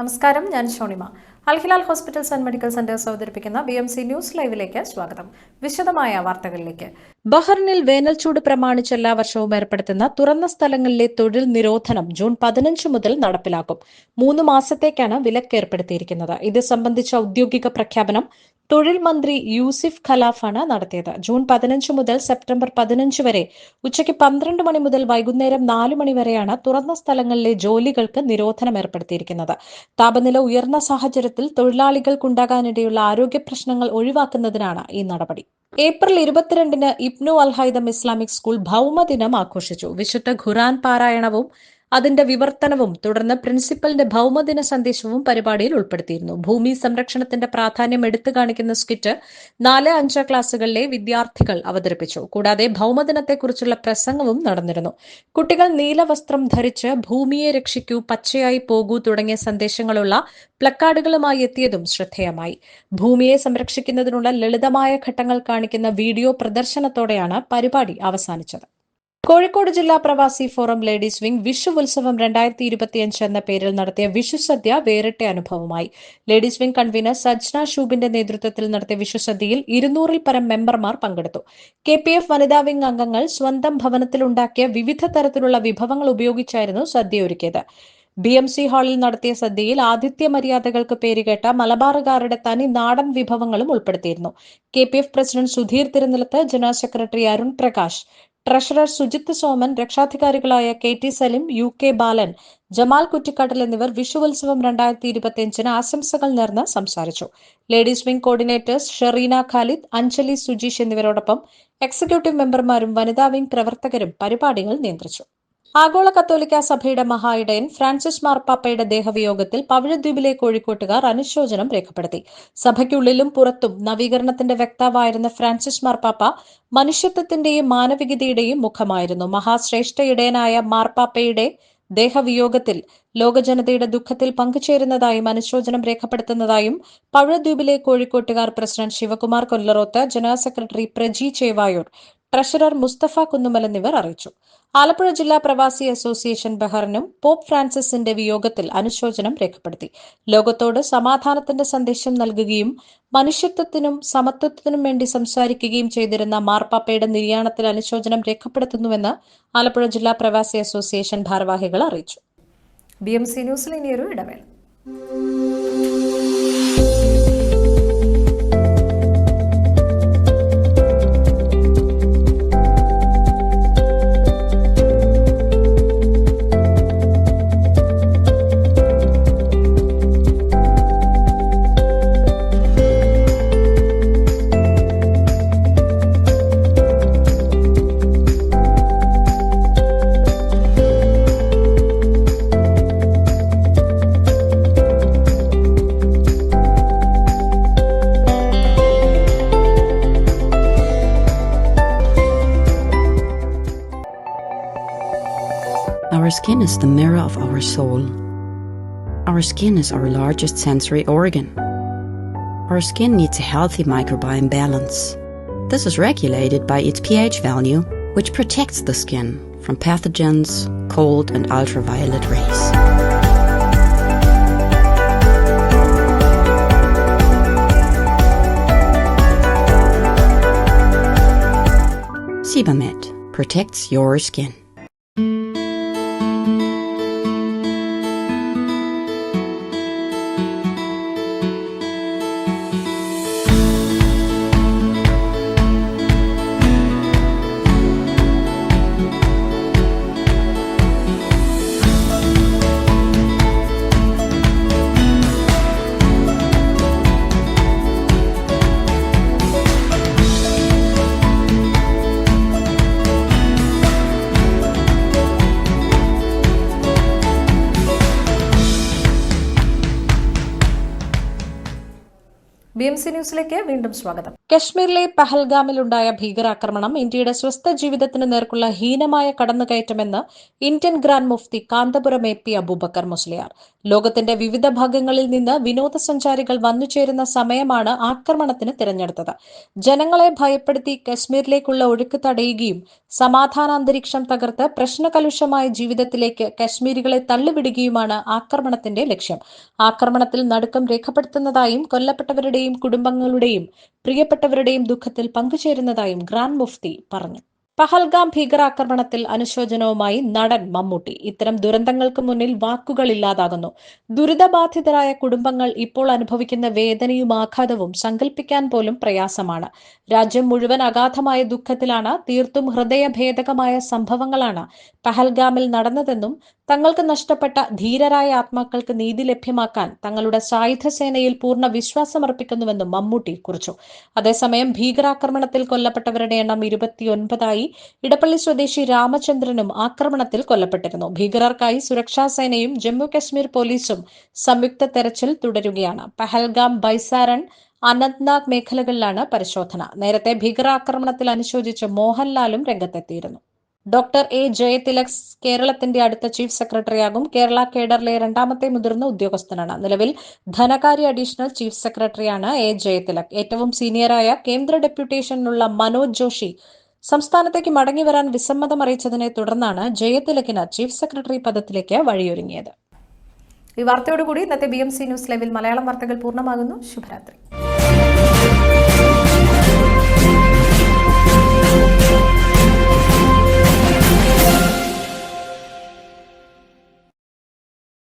നമസ്കാരം, ഞാൻ Shonima. Al Hilal hospitals and medical centres അവതരിപ്പിക്കുന്ന BMC ന്യൂസ് ലൈവിലേക്ക് സ്വാഗതം. വിശദമായ വാർത്തകളിലേക്ക്. ബഹ്റിനിൽ വേനൽച്ചൂട് പ്രമാണിച്ച് എല്ലാ വർഷവും ഏർപ്പെടുത്തുന്ന തുറന്ന സ്ഥലങ്ങളിലെ തൊഴിൽ നിരോധനം ജൂൺ 15 മുതൽ നടപ്പിലാക്കും. 3 മാസത്തേക്കാണ് വിലക്ക് ഏർപ്പെടുത്തിയിരിക്കുന്നത്. ഇത് സംബന്ധിച്ച ഔദ്യോഗിക പ്രഖ്യാപനം തൊഴിൽ മന്ത്രി യൂസിഫ് ഖലാഫാണ് നടത്തിയത്. ജൂൺ 15 മുതൽ സെപ്റ്റംബർ 15 വരെ ഉച്ചയ്ക്ക് 12 മണി മുതൽ വൈകുന്നേരം 4 മണി വരെയാണ് തുറന്ന സ്ഥലങ്ങളിലെ ജോലികൾക്ക് നിരോധനം ഏർപ്പെടുത്തിയിരിക്കുന്നത്. താപനില ഉയർന്ന സാഹചര്യത്തിൽ തൊഴിലാളികൾക്കുണ്ടാകാനിടയുള്ള ആരോഗ്യ പ്രശ്നങ്ങൾ ഒഴിവാക്കുന്നതിനാണ് ഈ നടപടി. ഏപ്രിൽ 22-ന് ഇബ്നു അൽ-ഹൈതം ഇസ്ലാമിക് സ്കൂൾ ഭൌമദിനം ആഘോഷിച്ചു. വിശുദ്ധ ഖുർആൻ പാരായണവും അതിന്റെ വിവർത്തനവും തുടർന്ന് പ്രിൻസിപ്പലിന്റെ ഭൌമദിന സന്ദേശവും പരിപാടിയിൽ ഉൾപ്പെടുത്തിയിരുന്നു. ഭൂമി സംരക്ഷണത്തിന്റെ പ്രാധാന്യം എടുത്തു കാണിക്കുന്ന സ്കിറ്റ് 4-5 ക്ലാസുകളിലെ വിദ്യാർത്ഥികൾ അവതരിപ്പിച്ചു. കൂടാതെ ഭൌമദിനത്തെക്കുറിച്ചുള്ള പ്രസംഗവും നടന്നിരുന്നു. കുട്ടികൾ നീല വസ്ത്രം ധരിച്ച് ഭൂമിയെ രക്ഷിക്കൂ, പച്ചയായി പോകൂ തുടങ്ങിയ സന്ദേശങ്ങളുള്ള പ്ലക്കാർഡുകളുമായി എത്തിയതും ശ്രദ്ധേയമായി. ഭൂമിയെ സംരക്ഷിക്കുന്നതിനുള്ള ലളിതമായ ഘട്ടങ്ങൾ കാണിക്കുന്ന വീഡിയോ പ്രദർശനത്തോടെയാണ് പരിപാടി അവസാനിച്ചത്. കോഴിക്കോട് ജില്ലാ പ്രവാസി ഫോറം ലേഡീസ് വിംഗ് വിഷു ഉത്സവം 2025 എന്ന പേരിൽ നടത്തിയ വിഷുസദ്യ വേറിട്ട അനുഭവമായി. ലേഡീസ് വിംഗ് കൺവീനർ സജ്ന ഷൂബിന്റെ നേതൃത്വത്തിൽ നടത്തിയ വിഷുസദ്യയിൽ 200-ൽ പരം മെമ്പർമാർ പങ്കെടുത്തു. KPF വനിതാ വിംഗ് അംഗങ്ങൾ സ്വന്തം ഭവനത്തിലുണ്ടാക്കിയ വിവിധ തരത്തിലുള്ള വിഭവങ്ങൾ ഉപയോഗിച്ചായിരുന്നു സദ്യ ഒരുക്കിയത്. BMC ഹാളിൽ നടത്തിയ സദ്യയിൽ ആതിഥ്യ മര്യാദകൾക്ക് പേരുകേട്ട മലബാറുകാരുടെ തനി നാടൻ വിഭവങ്ങളും ഉൾപ്പെടുത്തിയിരുന്നു. KPF president Sudheer Thirunilath, general secretary Arun Prakash, treasurer Sujith Soman, രക്ഷാധികാരികളായ KT സലിം, UK ബാലൻ, ജമാൽ കുറ്റിക്കാട്ടിൽ എന്നിവർ വിഷുവത്സവം 2025 ആശംസകൾ നേർന്ന് സംസാരിച്ചു. Ladies wing coordinators Shereena Khalid, Anjali Sujeesh എന്നിവരോടൊപ്പം എക്സിക്യൂട്ടീവ് മെമ്പർമാരും വനിതാ വിംഗ് പ്രവർത്തകരും പരിപാടികൾ നിയന്ത്രിച്ചു. ആഗോള കത്തോലിക്ക സഭയുടെ മഹായിടയൻ ഫ്രാൻസിസ് മാർപ്പാപ്പയുടെ ദേഹവിയോഗത്തിൽ പവിഴദ്വീപിലെ കോഴിക്കോട്ടുകാർ അനുശോചനം രേഖപ്പെടുത്തി. സഭയ്ക്കുള്ളിലും പുറത്തും നവീകരണത്തിന്റെ വക്താവായിരുന്ന ഫ്രാൻസിസ് മാർപ്പാപ്പ മനുഷ്യത്വത്തിന്റെയും മാനവികതയുടെയും മുഖമായിരുന്നു. മഹാശ്രേഷ്ഠ ഇടയനായ മാർപ്പാപ്പയുടെ ദേഹവിയോഗത്തിൽ ലോകജനതയുടെ ദുഃഖത്തിൽ പങ്കുചേരുന്നതായും അനുശോചനം രേഖപ്പെടുത്തുന്നതായും പവിഴദ്വീപിലെ കോഴിക്കോട്ടുകാർ president Sivakumar Kollaroth, general secretary Praji Chevayur, treasurer Musthafa Kunnumal എന്നിവർ അറിയിച്ചു. ആലപ്പുഴ ജില്ലാ പ്രവാസി അസോസിയേഷൻ ബഹ്റിനും പോപ്പ് ഫ്രാൻസിസിന്റെ വിയോഗത്തിൽ അനുശോചനം രേഖപ്പെടുത്തി. ലോകത്തോട് സമാധാനത്തിന്റെ സന്ദേശം നൽകുകയും മനുഷ്യത്വത്തിനും സമത്വത്തിനും വേണ്ടി സംസാരിക്കുകയും ചെയ്തിരുന്ന മാർപ്പാപ്പയുടെ നിര്യാണത്തിൽ അനുശോചനം രേഖപ്പെടുത്തുന്നുവെന്ന് ആലപ്പുഴ ജില്ലാ പ്രവാസി അസോസിയേഷൻ ഭാരവാഹികൾ അറിയിച്ചു. BMC ന്യൂസിൽ ഇനിയൊരു ഇടവേള. Our skin is the mirror of our soul. Our skin is our largest sensory organ. Our skin needs a healthy microbiome balance. This is regulated by its pH value, which protects the skin from pathogens, cold and ultraviolet rays. Sebamed protects your skin. BMC ന്യൂസിലേക്ക് വീണ്ടും സ്വാഗതം. കശ്മീരിലെ പഹൽഗാമിലുണ്ടായ ഭീകരാക്രമണം ഇന്ത്യയുടെ സ്വസ്ഥ ജീവിതത്തിന് നേർക്കുള്ള ഹീനമായ കടന്നുകയറ്റമെന്ന് ഇന്ത്യൻ ഗ്രാൻഡ് മുഫ്തി കാന്തപുരം AP അബൂബക്കർ മുസ്ലിയാർ. ലോകത്തിന്റെ വിവിധ ഭാഗങ്ങളിൽ നിന്ന് വിനോദസഞ്ചാരികൾ വന്നുചേരുന്ന സമയമാണ് ആക്രമണത്തിന് തിരഞ്ഞെടുത്തത്. ജനങ്ങളെ ഭയപ്പെടുത്തി കശ്മീരിലേക്കുള്ള ഒഴുക്ക് തടയുകയും സമാധാനാന്തരീക്ഷം തകർത്ത് പ്രശ്നകലുഷമായ ജീവിതത്തിലേക്ക് കശ്മീരികളെ തള്ളിവിടുകയുമാണ് ആക്രമണത്തിന്റെ ലക്ഷ്യം. ആക്രമണത്തിൽ നടുക്കം രേഖപ്പെടുത്തുന്നതായും കൊല്ലപ്പെട്ടവരുടെയും കുടുംബങ്ങളുടെയും പ്രിയപ്പെട്ടവരുടെയും ദുഃഖത്തിൽ പങ്കുചേരുന്നതായും ഗ്രാൻഡ് മുഫ്തി പറഞ്ഞു. പഹൽഗാം ഭീകരാക്രമണത്തിൽ അനുശോചനവുമായി നടൻ മമ്മൂട്ടി. ഇത്തരം ദുരന്തങ്ങൾക്ക് മുന്നിൽ വാക്കുകളില്ലാതാകുന്നു. ദുരിതബാധിതരായ കുടുംബങ്ങൾ ഇപ്പോൾ അനുഭവിക്കുന്ന വേദനയും ആഘാതവും സങ്കല്പിക്കാൻ പോലും പ്രയാസമാണ്. രാജ്യം മുഴുവൻ അഗാധമായ ദുഃഖത്തിലാണ്. തീർത്തും ഹൃദയഭേദകമായ സംഭവങ്ങളാണ് പഹൽഗാമിൽ നടന്നതെന്നും തങ്ങൾക്ക് നഷ്ടപ്പെട്ട ധീരരായ ആത്മാക്കൾക്ക് നീതി ലഭ്യമാക്കാൻ തങ്ങളുടെ സായുധ സേനയിൽ പൂർണ്ണ വിശ്വാസമർപ്പിക്കുന്നുവെന്നും മമ്മൂട്ടി കുറിച്ചു. അതേസമയം ഭീകരാക്രമണത്തിൽ കൊല്ലപ്പെട്ടവരുടെ എണ്ണം 29ആയി. ഇടപ്പള്ളി സ്വദേശി രാമചന്ദ്രനും ആക്രമണത്തിൽ കൊല്ലപ്പെട്ടിരുന്നു. ഭീകരർക്കായി സുരക്ഷാ സേനയും ജമ്മു കശ്മീർ പോലീസും സംയുക്ത തെരച്ചിൽ തുടരുകയാണ്. പഹൽഗാം, ബൈസാരൺ, അനന്ത്നാഗ് മേഖലകളിലാണ് പരിശോധന. നേരത്തെ ഭീകരാക്രമണത്തിൽ അനുശോചിച്ച് മോഹൻലാലും രംഗത്തെത്തിയിരുന്നു. Doctor A. ജയതിലക് കേരളത്തിന്റെ അടുത്ത ചീഫ് സെക്രട്ടറിയാകും. കേരള കേഡറിലെ രണ്ടാമത്തെ മുതിർന്ന ഉദ്യോഗസ്ഥനാണ്. നിലവിൽ ധനകാര്യ അഡീഷണൽ ചീഫ് സെക്രട്ടറിയാണ് A. ജയതിലക്. ഏറ്റവും സീനിയറായ കേന്ദ്ര ഡെപ്യൂട്ടേഷനിലുള്ള മനോജ് ജോഷി സംസ്ഥാനത്തേക്ക് മടങ്ങിവരാൻ വിസമ്മതം അറിയിച്ചതിനെ തുടർന്നാണ് ജയതിലകിന് ചീഫ് സെക്രട്ടറി പദത്തിലേക്ക് വഴിയൊരുങ്ങിയത്. ഈ വാർത്തയോടുകൂടി ഇന്നത്തെ BMC ന്യൂസ് ലൈവിൽ മലയാളം വാർത്തകൾ പൂർണ്ണമാകുന്നു. ശുഭരാത്രി.